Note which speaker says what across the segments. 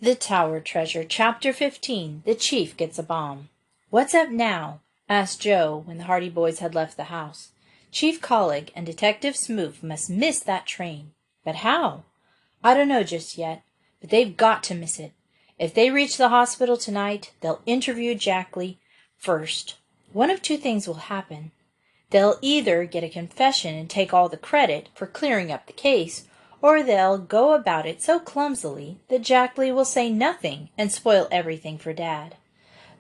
Speaker 1: The Tower Treasure, Chapter 15. The Chief Gets a Bomb. "What's up now?" asked Joe when the Hardy Boys had left the house. "Chief Collig and Detective Smoot must miss that train." "But how?" "I don't know just yet, but they've got to miss it. If they reach the hospital tonight, they'll interview Jackley first. One of two things will happen. They'll either get a confession and take all the credit for clearing up the case, or they'll go about it so clumsily that Jackley will say nothing and spoil everything for Dad."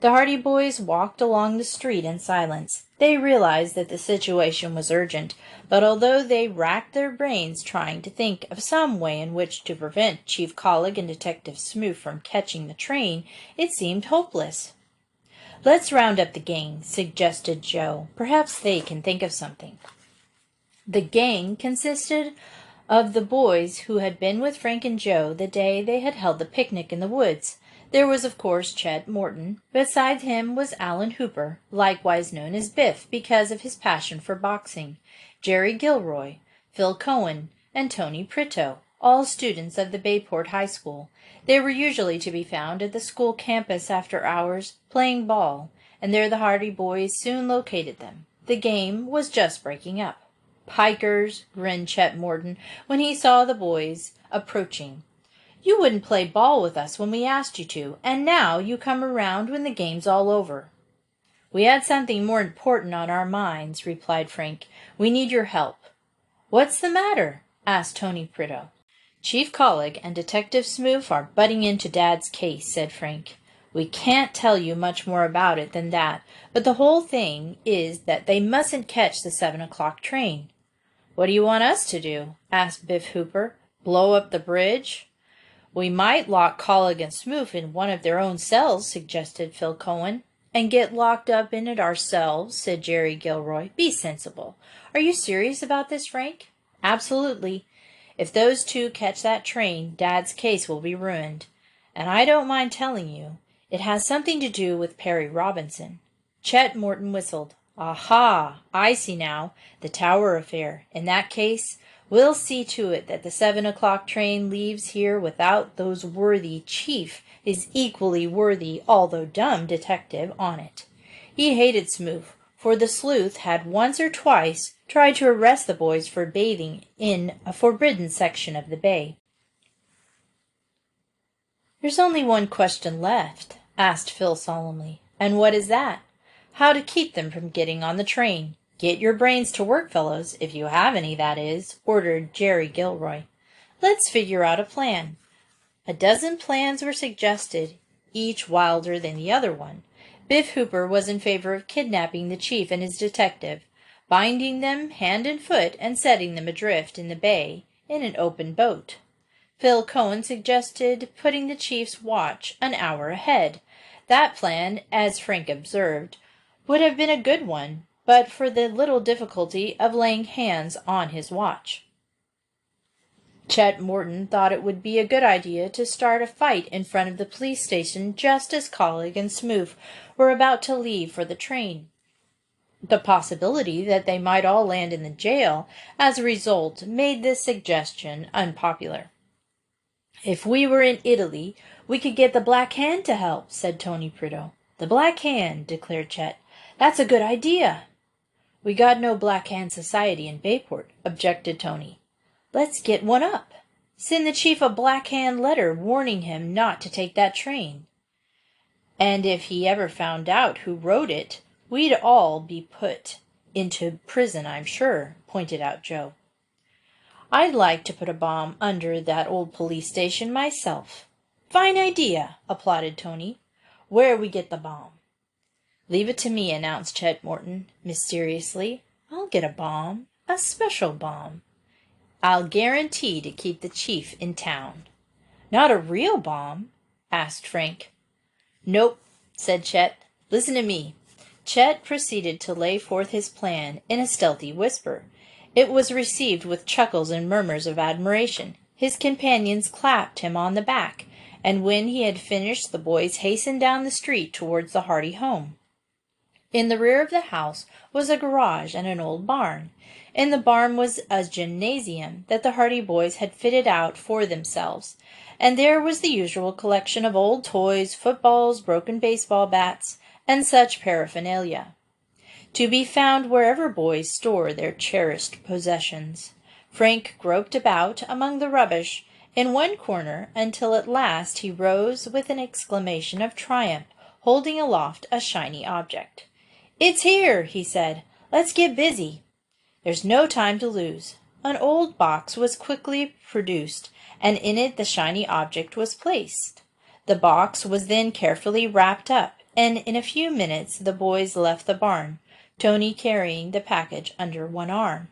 Speaker 1: The Hardy Boys walked along the street in silence. They realized that the situation was urgent, but although they racked their brains trying to think of some way in which to prevent Chief Collig and Detective Smoot from catching the train, it seemed hopeless. "Let's round up the gang," suggested Joe. "Perhaps they can think of something." The gang consisted of the boys who had been with Frank and Joe the day they had held the picnic in the woods. There was, of course, Chet Morton. Beside him was Alan Hooper, likewise known as Biff because of his passion for boxing, Jerry Gilroy, Phil Cohen, and Tony Prito, all students of the Bayport High School. They were usually to be found at the school campus after hours, playing ball, and there the Hardy Boys soon located them. The game was just breaking up. "Pikers," grinned Chet Morton when he saw the boys approaching. "You wouldn't play ball with us when we asked you to, and now you come around when the game's all over." "We had something more important on our minds," replied Frank. "We need your help." "What's the matter?" asked Tony Prito. "Chief Collig and Detective Smoot are butting into Dad's case," said Frank. "We can't tell you much more about it than that, but the whole thing is that they mustn't catch the 7 o'clock train." "What do you want us to do?" asked Biff Hooper. "Blow up the bridge?" "We might lock Collig and Smoot in one of their own cells," suggested Phil Cohen. "And get locked up in it ourselves," said Jerry Gilroy. "Be sensible. Are you serious about this, Frank?" "Absolutely. If those two catch that train, Dad's case will be ruined. And I don't mind telling you, it has something to do with Perry Robinson." Chet Morton whistled. "Aha! I see now. The Tower affair. In that case, we'll see to it that the 7 o'clock train leaves here without those worthy Chief is equally worthy, although dumb, detective on it." He hated Smoot, for the sleuth had once or twice tried to arrest the boys for bathing in a forbidden section of the bay. "There's only one question left," asked Phil solemnly. "And what is that?" "How to keep them from getting on the train." "Get your brains to work, fellows, if you have any, that is," ordered Jerry Gilroy. "Let's figure out a plan." A dozen plans were suggested, each wilder than the other one. Biff Hooper was in favor of kidnapping the chief and his detective, binding them hand and foot, and setting them adrift in the bay in an open boat. Phil Cohen suggested putting the chief's watch an hour ahead. That plan, as Frank observed, would have been a good one, but for the little difficulty of laying hands on his watch. Chet Morton thought it would be a good idea to start a fight in front of the police station just as Collig and Smoot were about to leave for the train. The possibility that they might all land in the jail as a result made this suggestion unpopular. "If we were in Italy, we could get the Black Hand to help," said Tony Prito. "The Black Hand," declared Chet. "That's a good idea." "We got no Black Hand Society in Bayport," objected Tony. "Let's get one up. Send the chief a Black Hand letter warning him not to take that train." "And if he ever found out who wrote it, we'd all be put into prison, I'm sure," pointed out Joe. "I'd like to put a bomb under that old police station myself." "Fine idea," applauded Tony. "Where we get the bomb?" "Leave it to me," announced Chet Morton mysteriously. "I'll get a bomb, a special bomb. I'll guarantee to keep the chief in town." "Not a real bomb?" asked Frank. "Nope," said Chet. "Listen to me." Chet proceeded to lay forth his plan in a stealthy whisper. It was received with chuckles and murmurs of admiration. His companions clapped him on the back, and when he had finished the boys hastened down the street towards the Hardy home. In the rear of the house was a garage and an old barn. In the barn was a gymnasium that the Hardy Boys had fitted out for themselves. and there was the usual collection of old toys, footballs, broken baseball bats, and such paraphernalia, to be found wherever boys store their cherished possessions. Frank groped about among the rubbish in one corner until at last he rose with an exclamation of triumph, holding aloft a shiny object. "It's here," he said. "Let's get busy. There's no time to lose." An old box was quickly produced, and in it the shiny object was placed. The box was then carefully wrapped up, and in a few minutes the boys left the barn, Tony carrying the package under one arm.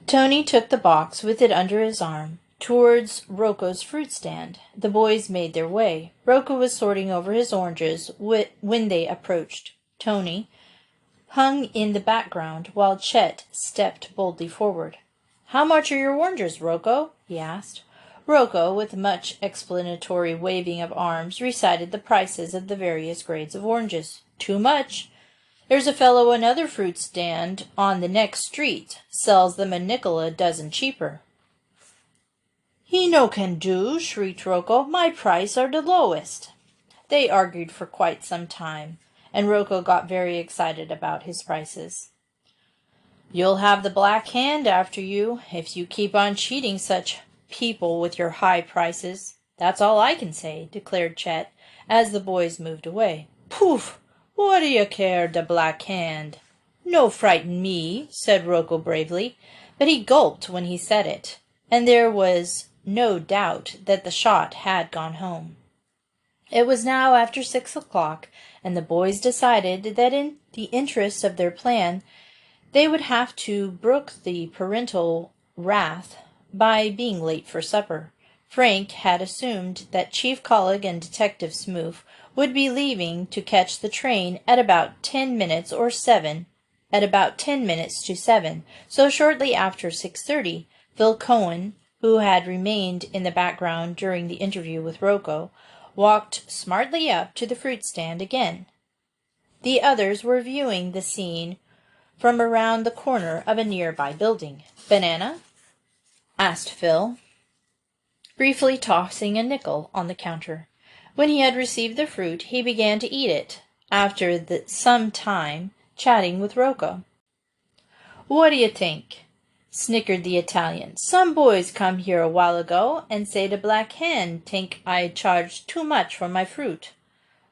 Speaker 1: Tony took the box with it under his arm towards Rocco's fruit stand. The boys made their way. Rocco was sorting over his oranges when they approached. Tony hung in the background while Chet stepped boldly forward. "How much are your oranges, Rocco?" he asked. Rocco, with much explanatory waving of arms, recited the prices of the various grades of oranges. "Too much. There's a fellow another fruit stand on the next street sells them a nickel a dozen cheaper." "He no can do," shrieked Rocco. "My price are the lowest." They argued for quite some time, and Rocco got very excited about his prices. "You'll have the Black Hand after you, if you keep on cheating such people with your high prices. That's all I can say," declared Chet, as the boys moved away. "Poof! What do you care, the Black Hand?" "No frighten me," said Rocco bravely, but he gulped when he said it, and there was no doubt that the shot had gone home. It was now after 6 o'clock, and the boys decided that in the interests of their plan they would have to brook the parental wrath by being late for supper. Frank had assumed that Chief Collig and Detective Smoot would be leaving to catch the train at about 10 minutes to 7, so shortly after 6:30, Phil Cohen, who had remained in the background during the interview with Rocco, walked smartly up to the fruit stand again. The others were viewing the scene from around the corner of a nearby building. "Banana?" asked Phil, briefly tossing a nickel on the counter. When he had received the fruit, he began to eat it, after some time chatting with Rocco. "What do you think?" snickered the Italian. "Some boys come here a while ago and say the Black Hand think I charge too much for my fruit."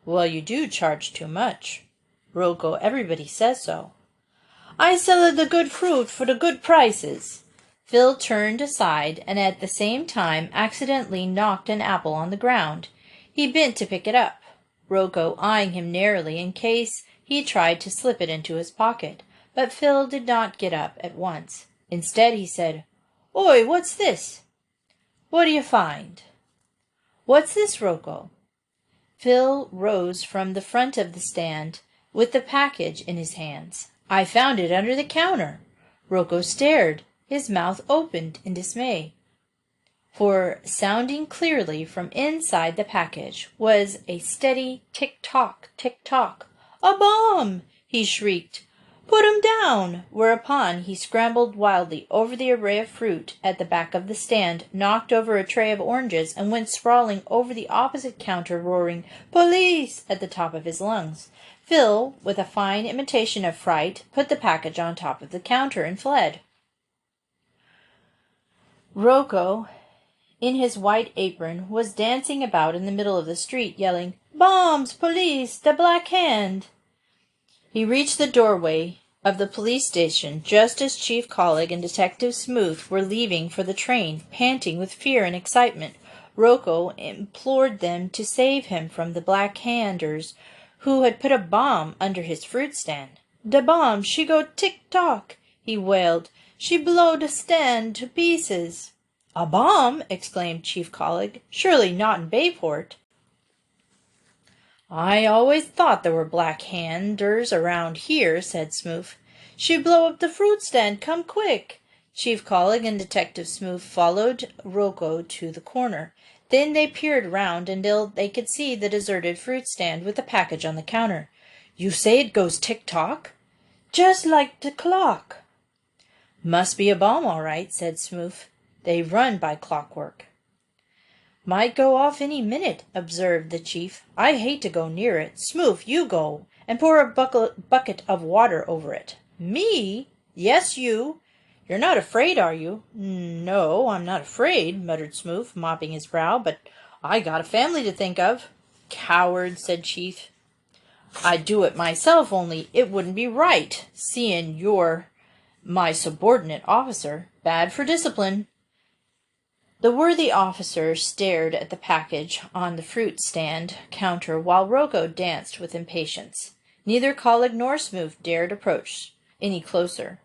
Speaker 1: "Well, you do charge too much, Rocco. Everybody says so." "I sell the good fruit for the good prices." Phil turned aside and at the same time accidentally knocked an apple on the ground. He bent to pick it up, Rocco eyeing him narrowly in case he tried to slip it into his pocket. But Phil did not get up at once. Instead he said, "Oi, what's this?" "What do you find?" "What's this, Rocco?" Phil rose from the front of the stand with the package in his hands. "I found it under the counter." Rocco stared, his mouth opened in dismay. For sounding clearly from inside the package was a steady tick-tock, tick-tock. "A bomb!" he shrieked. "Put 'em down!" Whereupon he scrambled wildly over the array of fruit at the back of the stand, knocked over a tray of oranges, and went sprawling over the opposite counter, roaring "Police!" at the top of his lungs. Phil, with a fine imitation of fright, put the package on top of the counter and fled. Rocco, in his white apron, was dancing about in the middle of the street, yelling, "Bombs! Police! The Black Hand!" He reached the doorway of the police station just as Chief Collig and Detective Smoot were leaving for the train, panting with fear and excitement. Rocco implored them to save him from the Black Handers who had put a bomb under his fruit stand. "The bomb, she go tick-tock," he wailed. "She blow the stand to pieces." "A bomb!" exclaimed Chief Collig. "Surely not in Bayport." "I always thought there were Black Handers around here," said Smoot. "She blow up the fruit stand. Come quick." Chief Collig and Detective Smoot followed Rocco to the corner. Then they peered round until they could see the deserted fruit stand with the package on the counter. "You say it goes tick-tock?" "Just like the clock." "Must be a bomb, all right," said Smoot. "They run by clockwork." Might go off any minute, observed the chief. I hate to go near it. Smoove, you go, and pour a bucket of water over it. Me? Yes, you. You're not afraid, are you? No, I'm not afraid, muttered Smoove, mopping his brow, but I got a family to think of. Coward, said Chief. I'd do it myself, only it wouldn't be right, seeing you're my subordinate officer. Bad for discipline. The worthy officer stared at the package on the fruit stand counter while Rocco danced with impatience. Neither Collig nor Smoove dared approach any closer.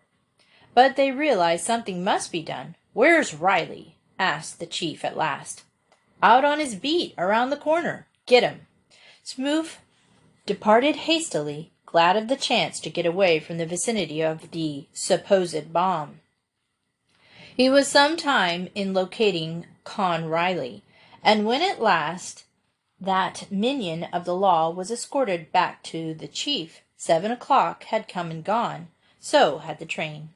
Speaker 1: But they realized something must be done. Where's Riley? Asked the chief at last. Out on his beat, around the corner. Get him. Smoove departed hastily, glad of the chance to get away from the vicinity of the supposed bomb. He was some time in locating Con Riley, and when at last that minion of the law was escorted back to the chief, 7 o'clock had come and gone. So had the train.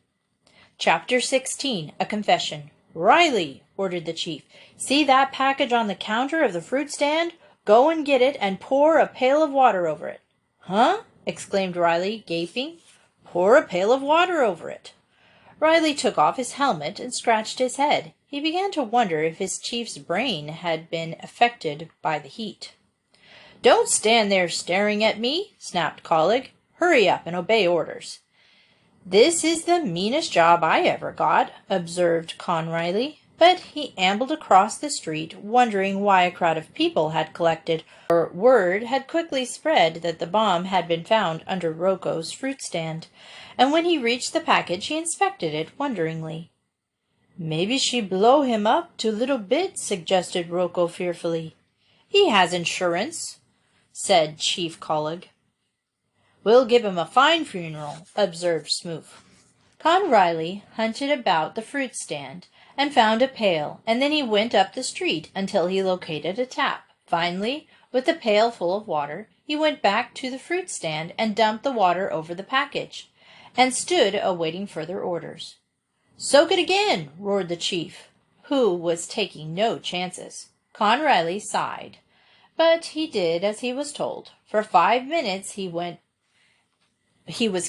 Speaker 1: Chapter 16. A Confession. Riley, ordered the chief, see that package on the counter of the fruit stand? Go and get it and pour a pail of water over it. Huh? Exclaimed Riley, gaping. Pour a pail of water over it. Riley took off his helmet and scratched his head. He began to wonder if his chief's brain had been affected by the heat. Don't stand there staring at me, snapped Collig. Hurry up and obey orders. This is the meanest job I ever got, observed Con Riley. But he ambled across the street, wondering why a crowd of people had collected, for word had quickly spread that the bomb had been found under Rocco's fruit stand, and when he reached the package he inspected it wonderingly. Maybe she blow him up to little bits, suggested Rocco fearfully. He has insurance, said Chief Collig. We'll give him a fine funeral, observed Smoove. Con Riley hunted about the fruit stand and found a pail, and then he went up the street until he located a tap. Finally, with the pail full of water, he went back to the fruit stand and dumped the water over the package, and stood awaiting further orders. Soak it again, roared the chief, who was taking no chances. Con Riley sighed, but he did as he was told. For 5 minutes he was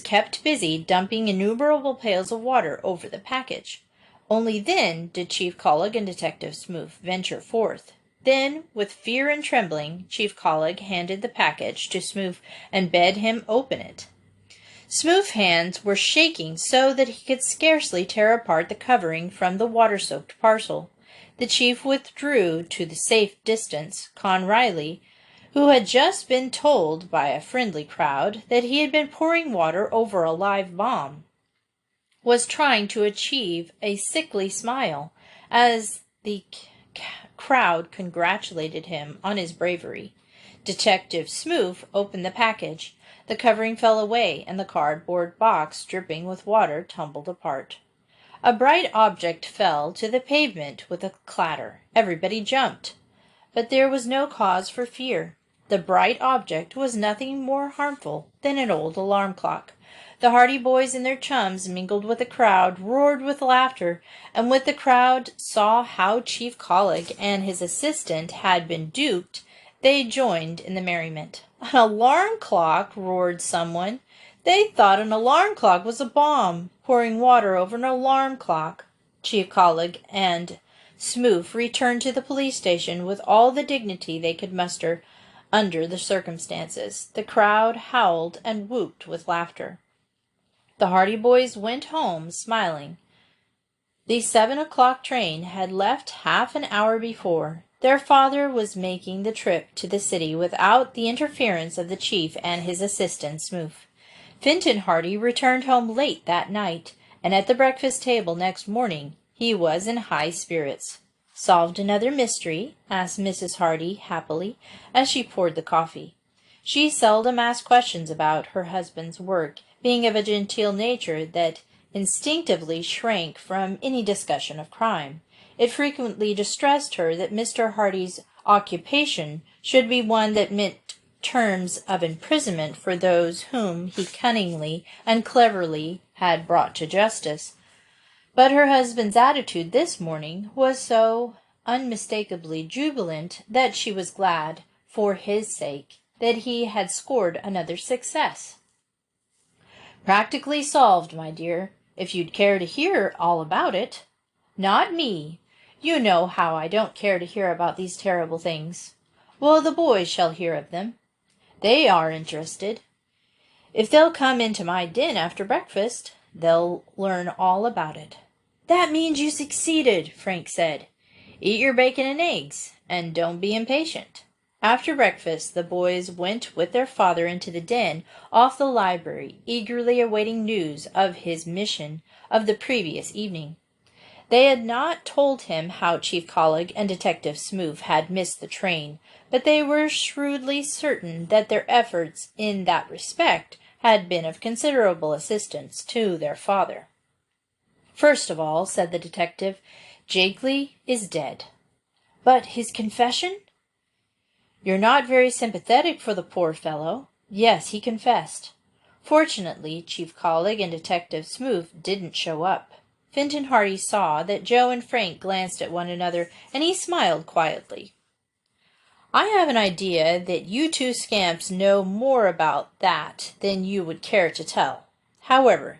Speaker 1: kept busy dumping innumerable pails of water over the package. Only then did Chief Collig and Detective Smoove venture forth. Then, with fear and trembling, Chief Collig handed the package to Smoove and bade him open it. Smoove's hands were shaking so that he could scarcely tear apart the covering from the water-soaked parcel. The chief withdrew to the safe distance. Con Riley, who had just been told by a friendly crowd that he had been pouring water over a live bomb, was trying to achieve a sickly smile as the crowd congratulated him on his bravery. Detective Smoove opened the package. The covering fell away, and the cardboard box, dripping with water, tumbled apart. A bright object fell to the pavement with a clatter. Everybody jumped. But there was no cause for fear. The bright object was nothing more harmful than an old alarm clock. The Hardy Boys and their chums mingled with the crowd, roared with laughter, and when the crowd saw how Chief Collig and his assistant had been duped, they joined in the merriment. An alarm clock, roared someone. They thought an alarm clock was a bomb. Pouring water over an alarm clock. Chief Collig and Smoove returned to the police station with all the dignity they could muster under the circumstances. The crowd howled and whooped with laughter. The Hardy Boys went home smiling. The 7 o'clock train had left half an hour before. Their father was making the trip to the city without the interference of the chief and his assistant Smoove. Finton Hardy returned home late that night, and at the breakfast table next morning he was in high spirits. Solved another mystery? Asked Mrs. Hardy happily, as she poured the coffee. She seldom asked questions about her husband's work, being of a genteel nature that instinctively shrank from any discussion of crime. It frequently distressed her that Mr. Hardy's occupation should be one that meant terms of imprisonment for those whom he cunningly and cleverly had brought to justice. But her husband's attitude this morning was so unmistakably jubilant that she was glad, for his sake, that he had scored another success. "Practically solved, my dear, if you'd care to hear all about it." "Not me. You know how I don't care to hear about these terrible things." "Well, the boys shall hear of them. They are interested. If they'll come into my den after breakfast, they'll learn all about it." "That means you succeeded," Frank said. "Eat your bacon and eggs, and don't be impatient." After breakfast, the boys went with their father into the den off the library, eagerly awaiting news of his mission of the previous evening. They had not told him how Chief Collig and Detective Smoove had missed the train, but they were shrewdly certain that their efforts in that respect had been of considerable assistance to their father. "First of all," said the detective, "Jakeley is dead." "But his confession?" "You're not very sympathetic for the poor fellow. Yes, he confessed. Fortunately, Chief Collig and Detective Smoove didn't show up." Finton Hardy saw that Joe and Frank glanced at one another, and he smiled quietly. "I have an idea that you two scamps know more about that than you would care to tell. However,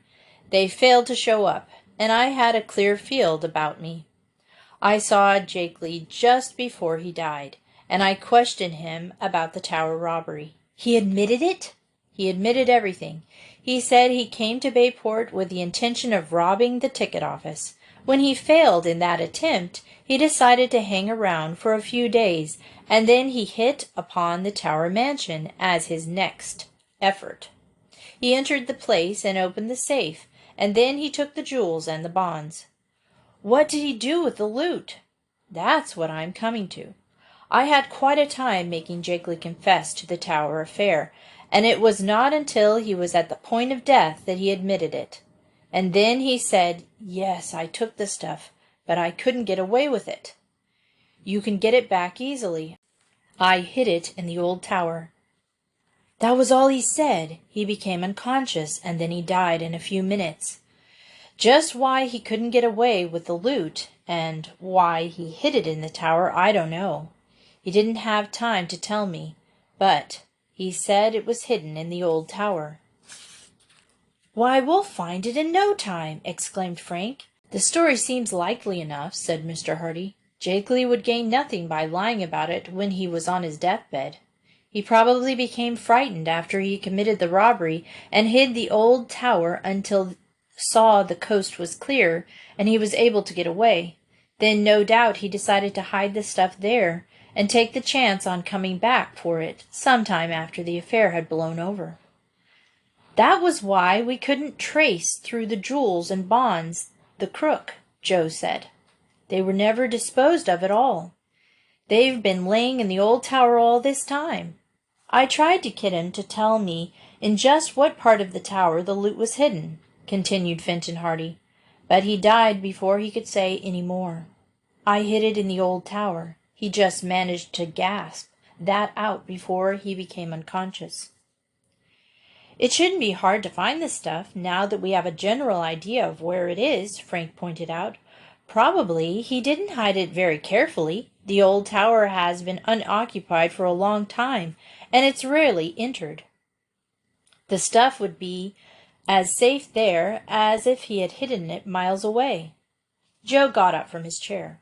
Speaker 1: they failed to show up, and I had a clear field about me. I saw Jakeley just before he died, and I questioned him about the Tower robbery." "He admitted it?" "He admitted everything. He said he came to Bayport with the intention of robbing the ticket office. When he failed in that attempt, he decided to hang around for a few days, and then he hit upon the Tower mansion as his next effort. He entered the place and opened the safe, and then he took the jewels and the bonds." "What did he do with the loot?" "That's what I'm coming to. I had quite a time making Jakeley confess to the Tower affair, and it was not until he was at the point of death that he admitted it. And then he said, 'Yes, I took the stuff, but I couldn't get away with it.' You can get it back easily. I hid it in the old tower." "That was all he said. He became unconscious, and then he died in a few minutes. Just why he couldn't get away with the loot, and why he hid it in the tower, I don't know. He didn't have time to tell me, but he said it was hidden in the old tower." "Why, we'll find it in no time!" exclaimed Frank. "The story seems likely enough," said Mr. Hardy. "Jakeley would gain nothing by lying about it when he was on his deathbed. He probably became frightened after he committed the robbery and hid the old tower until saw the coast was clear and he was able to get away. Then no doubt he decided to hide the stuff there and take the chance on coming back for it sometime after the affair had blown over." "That was why we couldn't trace through the jewels and bonds the crook," Joe said. "They were never disposed of at all. They've been laying in the old tower all this time. I tried to get him to tell me in just what part of the tower the loot was hidden," continued Finton Hardy, "but he died before he could say any more. I hid it in the old tower. He just managed to gasp that out before he became unconscious." "It shouldn't be hard to find the stuff, now that we have a general idea of where it is," Frank pointed out. "Probably he didn't hide it very carefully. The old tower has been unoccupied for a long time, and it's rarely entered. The stuff would be as safe there as if he had hidden it miles away." Joe got up from his chair.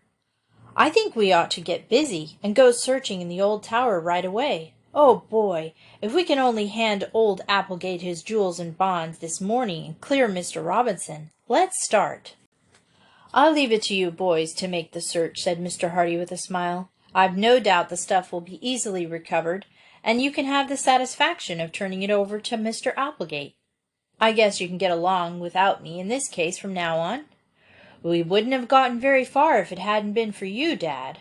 Speaker 1: "I think we ought to get busy and go searching in the old tower right away. Oh, boy, if we can only hand old Applegate his jewels and bonds this morning and clear Mr. Robinson. Let's start." "I'll leave it to you boys to make the search," said Mr. Hardy with a smile. "I've no doubt the stuff will be easily recovered, and you can have the satisfaction of turning it over to Mr. Applegate. I guess you can get along without me in this case from now on. We wouldn't have gotten very far if it hadn't been for you, Dad."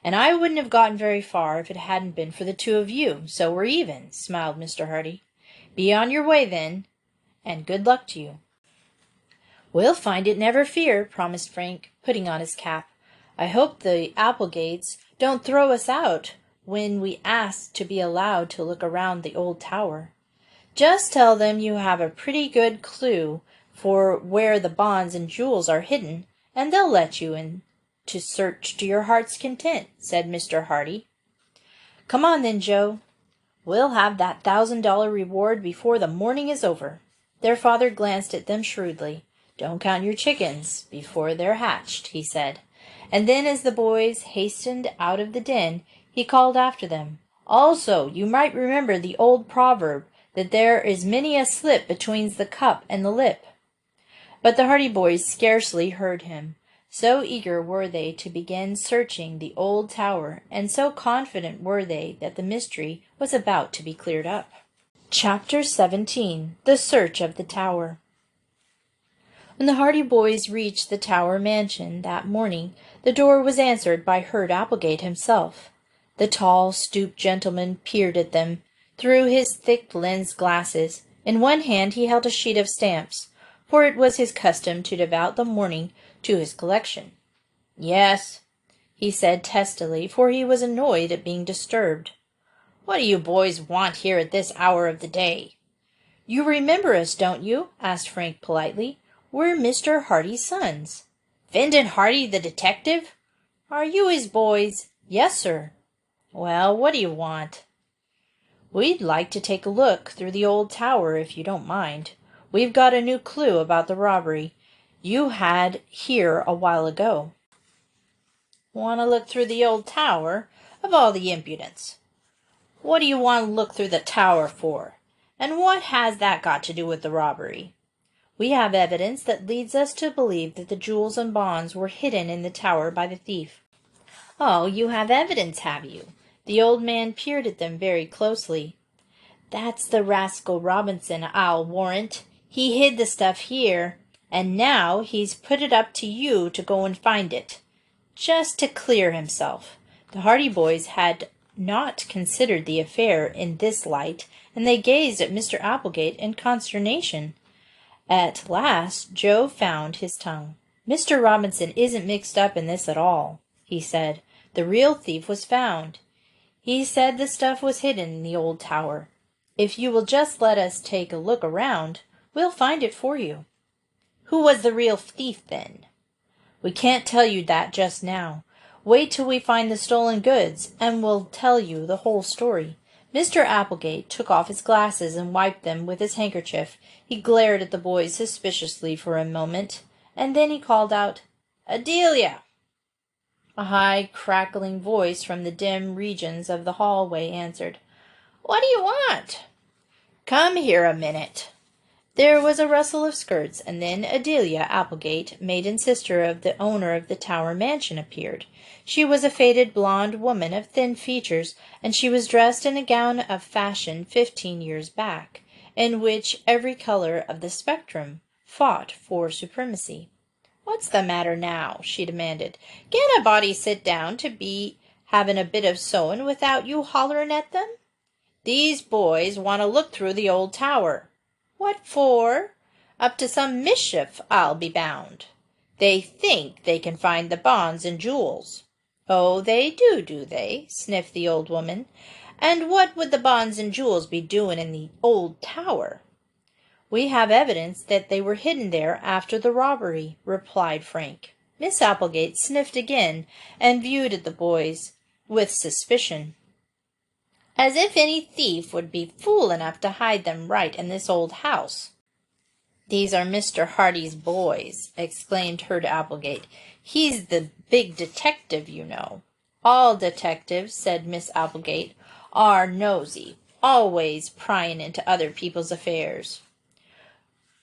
Speaker 1: "And I wouldn't have gotten very far if it hadn't been for the two of you, so we're even," smiled Mr. Hardy. "Be on your way, then, and good luck to you." "We'll find it, never fear," promised Frank, putting on his cap. "I hope the Applegates don't throw us out when we ask to be allowed to look around the old tower. Just tell them you have a pretty good clue for where the bonds and jewels are hidden, and they'll let you in." to search to your heart's content," said Mr. Hardy. "Come on then, Joe. We'll have that $1,000 reward before the morning is over." Their father glanced at them shrewdly. "Don't count your chickens before they're hatched," he said. And then, as the boys hastened out of the den, he called after them, "Also, you might remember the old proverb that there is many a slip between the cup and the lip." But the Hardy boys scarcely heard him. So eager were they to begin searching the old tower, and so confident were they that the mystery was about to be cleared up. Chapter 17. The Search of the Tower. When the Hardy boys reached the Tower mansion that morning, the door was answered by Herd Applegate himself. The tall, stooped gentleman peered at them through his thick lensed glasses. In one hand he held a sheet of stamps, for it was his custom to devote the morning to his collection. "Yes," he said testily, for he was annoyed at being disturbed. "What do you boys want here at this hour of the day?" "You remember us, don't you?" asked Frank politely. "We're Mr. Hardy's sons." "Fenton Hardy, the detective? Are you his boys?" "Yes, sir." "Well, what do you want?" "We'd like to take a look through the old tower, if you don't mind. We've got a new clue about the robbery you had here a while ago." "Want to look through the old tower? Of all the impudence! What do you want to look through the tower for? And what has that got to do with the robbery?" "We have evidence that leads us to believe that the jewels and bonds were hidden in the tower by the thief." "Oh, you have evidence, have you?" The old man peered at them very closely. "That's the rascal Robinson, I'll warrant. He hid the stuff here, and now he's put it up to you to go and find it, just to clear himself." The Hardy boys had not considered the affair in this light, and they gazed at Mr. Applegate in consternation. At last Joe found his tongue. "Mr. Robinson isn't mixed up in this at all," he said. "The real thief was found. He said the stuff was hidden in the old tower. If you will just let us take a look around, we'll find it for you." "Who was the real thief, then?" "We can't tell you that just now. Wait till we find the stolen goods, and we'll tell you the whole story." Mr. Applegate took off his glasses and wiped them with his handkerchief. He glared at the boys suspiciously for a moment, and then he called out, "Adelia!" A high, crackling voice from the dim regions of the hallway answered, "What do you want?" "Come here a minute." There was a rustle of skirts, and then Adelia Applegate, maid and sister of the owner of the Tower mansion, appeared. She was a faded blonde woman of thin features, and she was dressed in a gown of fashion 15 years back, in which every color of the spectrum fought for supremacy. "What's the matter now?" she demanded. "Can a body sit down to be having a bit of sewing without you hollering at them? These boys want to look through the old tower. What for? Up to some mischief, I'll be bound. They think they can find the bonds and jewels." "Oh, they do they?" sniffed the old woman. "And what would the bonds and jewels be doing in the old tower?" "We have evidence that they were hidden there after the robbery," replied Frank. Miss Applegate sniffed again and viewed at the boys with suspicion. "As if any thief would be fool enough to hide them right in this old house." "These are Mr. Hardy's boys," exclaimed Herd Applegate. "He's the big detective, you know." "All detectives," said Miss Applegate, "are nosy, always prying into other people's affairs."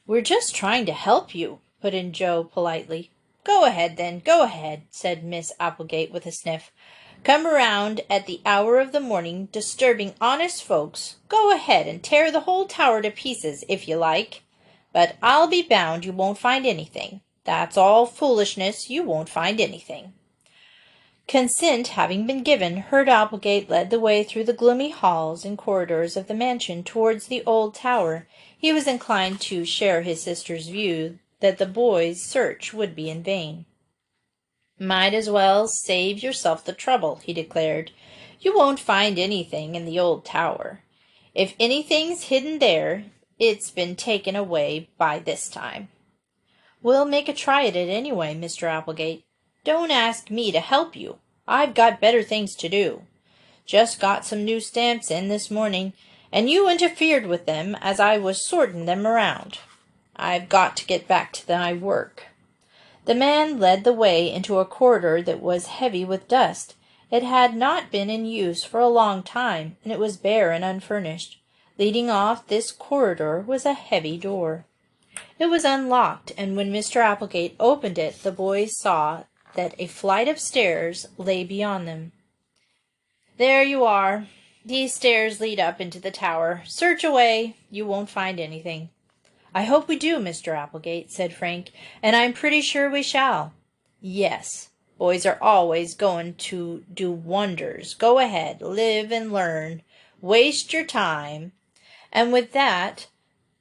Speaker 1: "We're just trying to help you," put in Joe politely. "Go ahead, then, go ahead," said Miss Applegate with a sniff. "Come around at the hour of the morning, disturbing honest folks. Go ahead and tear the whole tower to pieces, if you like. But I'll be bound you won't find anything. That's all foolishness. You won't find anything." Consent having been given, Herd Applegate led the way through the gloomy halls and corridors of the mansion towards the old tower. He was inclined to share his sister's view that the boys' search would be in vain. "Might as well save yourself the trouble," he declared. "You won't find anything in the old tower. If anything's hidden there, it's been taken away by this time." "We'll make a try at it anyway, Mr. Applegate." Don't ask me to help you. I've got better things to do. Just got some new stamps in this morning, and you interfered with them as I was sorting them around. I've got to get back to my work." The man led the way into a corridor that was heavy with dust. It had not been in use for a long time, and it was bare and unfurnished. Leading off this corridor was a heavy door. It was unlocked, and when Mr. Applegate opened it, the boys saw that a flight of stairs lay beyond them. "There you are. These stairs lead up into the tower. Search away. You won't find anything." "I hope we do, Mr. Applegate," said Frank, "and I'm pretty sure we shall." "Yes. Boys are always going to do wonders. Go ahead. Live and learn. Waste your time." And with that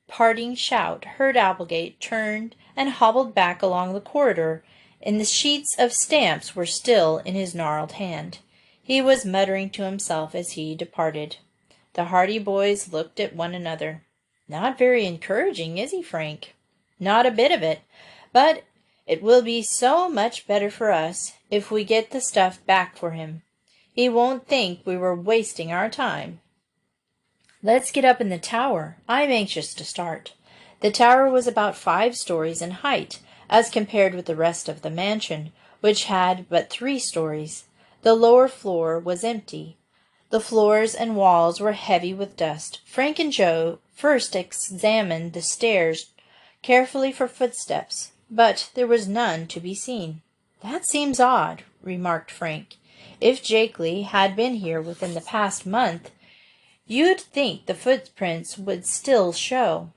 Speaker 1: parting shout, Herd Applegate turned and hobbled back along the corridor, and the sheets of stamps were still in his gnarled hand. He was muttering to himself as he departed. The Hardy boys looked at one another. "Not very encouraging, is he, Frank?" "Not a bit of it. But it will be so much better for us if we get the stuff back for him. He won't think we were wasting our time." "Let's get up in the tower. I'm anxious to start." The tower was about 5 stories in height, as compared with the rest of the mansion, which had but 3 stories. The lower floor was empty. The floors and walls were heavy with dust. Frank and Joe first examined the stairs carefully for footsteps, but there was none to be seen. "That seems odd," remarked Frank. "If Jakeley had been here within the past month, you'd think the footprints would still show.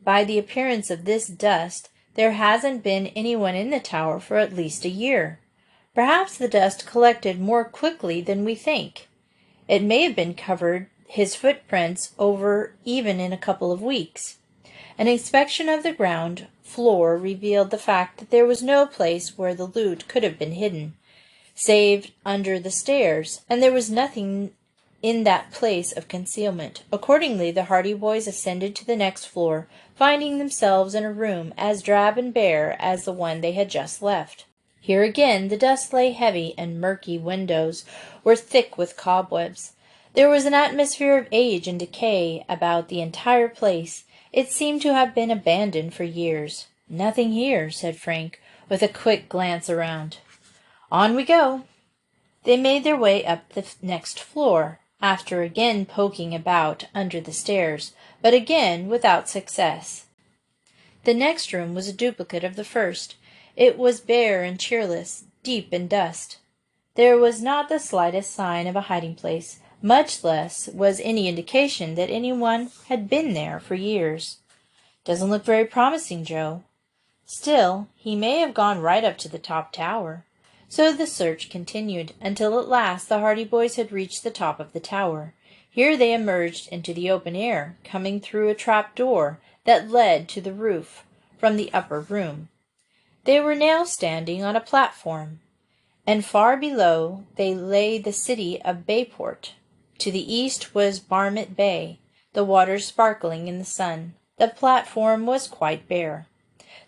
Speaker 1: By the appearance of this dust, there hasn't been anyone in the tower for at least a year. Perhaps the dust collected more quickly than we think. It may have been covered his footprints over even in a couple of weeks." An inspection of the ground floor revealed the fact that there was no place where the loot could have been hidden, save under the stairs, and there was nothing in that place of concealment. Accordingly, the Hardy boys ascended to the next floor, finding themselves in a room as drab and bare as the one they had just left. Here again the dust lay heavy, and murky windows were thick with cobwebs. There was an atmosphere of age and decay about the entire place. It seemed to have been abandoned for years. "Nothing here," said Frank, with a quick glance around. "On we go." They made their way up the next floor, after again poking about under the stairs, but again without success. The next room was a duplicate of the first. It was bare and cheerless, deep in dust. There was not the slightest sign of a hiding place, much less was any indication that anyone had been there for years. "Doesn't look very promising, Joe." "Still, he may have gone right up to the top tower." So the search continued, until at last the Hardy boys had reached the top of the tower. Here they emerged into the open air, coming through a trap door that led to the roof from the upper room. They were now standing on a platform, and far below they lay the city of Bayport. To the east was Barmet Bay, the waters sparkling in the sun. The platform was quite bare.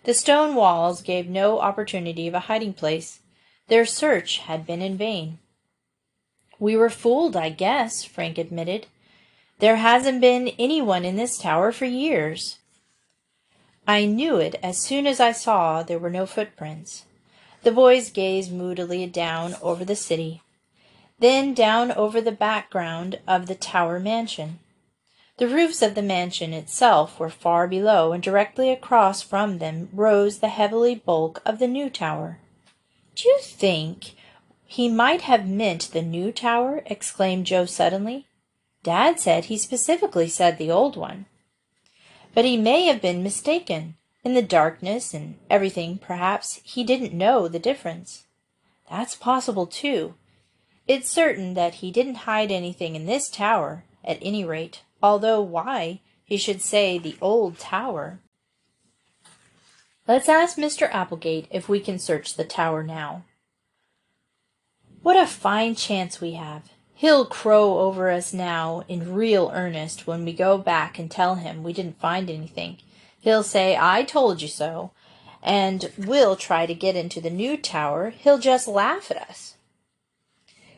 Speaker 1: The stone walls gave no opportunity of a hiding place. Their search had been in vain. "We were fooled, I guess," Frank admitted. "There hasn't been anyone in this tower for years." "I knew it as soon as I saw there were no footprints." The boys gazed moodily down over the city, then down over the background of the tower mansion. The roofs of the mansion itself were far below, and directly across from them rose the heavy bulk of the new tower. "Do you think he might have meant the new tower?" exclaimed Joe suddenly. "Dad said he specifically said the old one." "But he may have been mistaken. In the darkness and everything, perhaps he didn't know the difference." "That's possible, too. It's certain that he didn't hide anything in this tower, at any rate, although why he should say the old tower." "Let's ask Mr. Applegate if we can search the tower now." "What a fine chance we have! He'll crow over us now in real earnest when we go back and tell him we didn't find anything. He'll say, 'I told you so,' and we'll try to get into the new tower, he'll just laugh at us.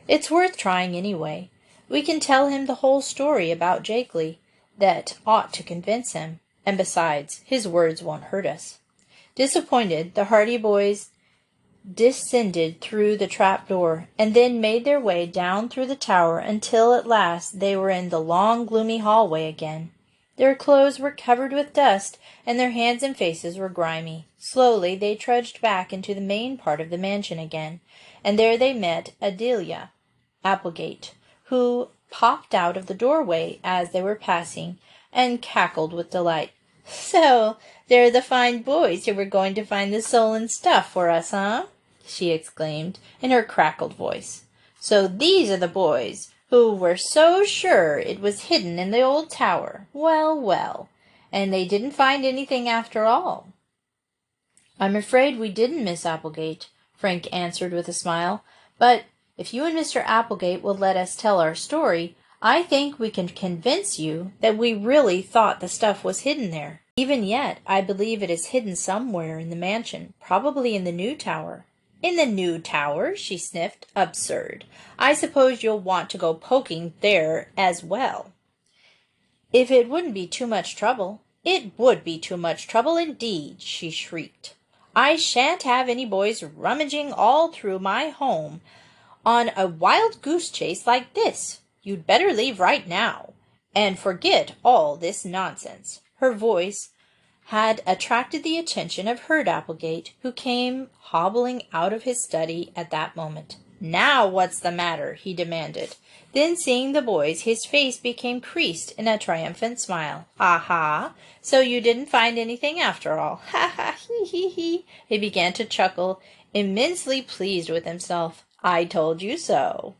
Speaker 1: It's worth trying anyway. We can tell him the whole story about Jakely. That ought to convince him, and besides, his words won't hurt us. Disappointed, the Hardy Boys descended through the trap-door, and then made their way down through the tower until at last they were in the long, gloomy hallway again. Their clothes were covered with dust, and their hands and faces were grimy. Slowly they trudged back into the main part of the mansion again, and there they met Adelia Applegate, who popped out of the doorway as they were passing, and cackled with delight. "So, they're the fine boys who were going to find the stolen stuff for us, huh?" she exclaimed, in her crackled voice. "So these are the boys who were so sure it was hidden in the old tower. Well, well, and they didn't find anything after all." "I'm afraid we didn't, Miss Applegate," Frank answered with a smile. "But if you and Mr. Applegate will let us tell our story, I think we can convince you that we really thought the stuff was hidden there. Even yet, I believe it is hidden somewhere in the mansion, probably in the new tower." "In the new tower?" she sniffed. "Absurd. I suppose you'll want to go poking there as well." "If it wouldn't be too much trouble." "It would be too much trouble indeed," she shrieked. "I shan't have any boys rummaging all through my home on a wild goose chase like this. You'd better leave right now, and forget all this nonsense." Her voice had attracted the attention of Herd Applegate, who came hobbling out of his study at that moment. "Now what's the matter?" he demanded. Then, seeing the boys, his face became creased in a triumphant smile. "Aha! So you didn't find anything after all. Ha ha, hee hee hee." He began to chuckle, immensely pleased with himself. "I told you so."